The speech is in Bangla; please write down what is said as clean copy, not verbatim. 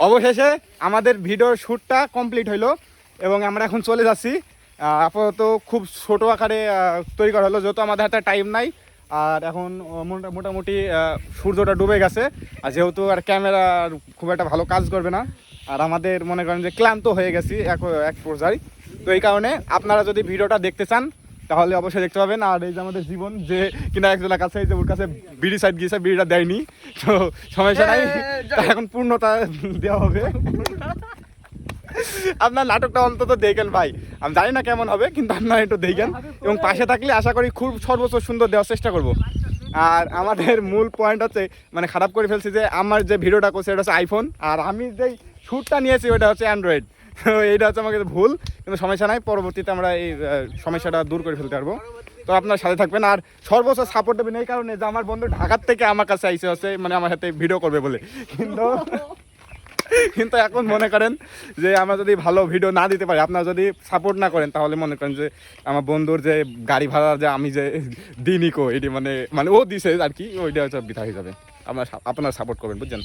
অবশেষে আমাদের ভিডিওর শ্যুটটা কমপ্লিট হইলো এবং আমরা এখন চলে যাচ্ছি। আপাতত খুব ছোটো আকারে তৈরি করা হলো, যেহেতু আমাদের হাতে টাইম নাই। আর এখন মোটামুটি সূর্যটা ডুবে গেছে, আর যেহেতু আর ক্যামেরা খুব একটা ভালো কাজ করবে না, আর আমাদের মনে করেন যে ক্লান্ত হয়ে গেছি এক পর্যায়ে। তো এই কারণে আপনারা যদি ভিডিওটা দেখতে চান তাহলে অবশ্যই দেখতে পাবেন। আর এই যে আমাদের জীবন যে কিনা একজনের কাছে, এই যে ওর কাছে বিড়ি সাইড গিয়েছে, বিড়িটা দেয়নি, তো সমস্যা নাই, এখন পূর্ণতা দেওয়া হবে। আপনার নাটকটা অন্তত দেখেন ভাই, আমি জানি না কেমন হবে, কিন্তু আপনারা একটু দেখেন এবং পাশে থাকলে আশা করি খুব সর্বোচ্চ সুন্দর দেওয়ার চেষ্টা করব। আর আমাদের মূল পয়েন্ট হচ্ছে, মানে খারাপ করে ফেলছি যে আমার যে ভিডিওটা করছে এটা হচ্ছে আইফোন, আর আমি যেই শ্যুটটা নিয়েছি ওটা হচ্ছে অ্যান্ড্রয়েড। তো এইটা হচ্ছে আমাকে ভুল, কিন্তু সমস্যা নাই, পরবর্তীতে আমরা এই সমস্যাটা দূর করে ফেলতে পারবো। তো আপনার সাথে থাকবেন আর সর্বোচ্চ সাপোর্ট দেবেন, এই কারণে যে আমার বন্ধু ঢাকার থেকে আমার কাছে আইসে হচ্ছে, মানে আমার সাথে ভিডিও করবে বলে। কিন্তু এখন মনে করেন যে আমরা যদি ভালো ভিডিও না দিতে পারি, আপনারা যদি সাপোর্ট না করেন, তাহলে মনে করেন যে আমার বন্ধুর যে গাড়ি ভাড়া যে আমি যে দিইনি এটি মানে ও দিছে আর কি, ওইটা হচ্ছে বৃথা হয়ে যাবে। আপনারা সাপোর্ট করবেন, বুঝছেন।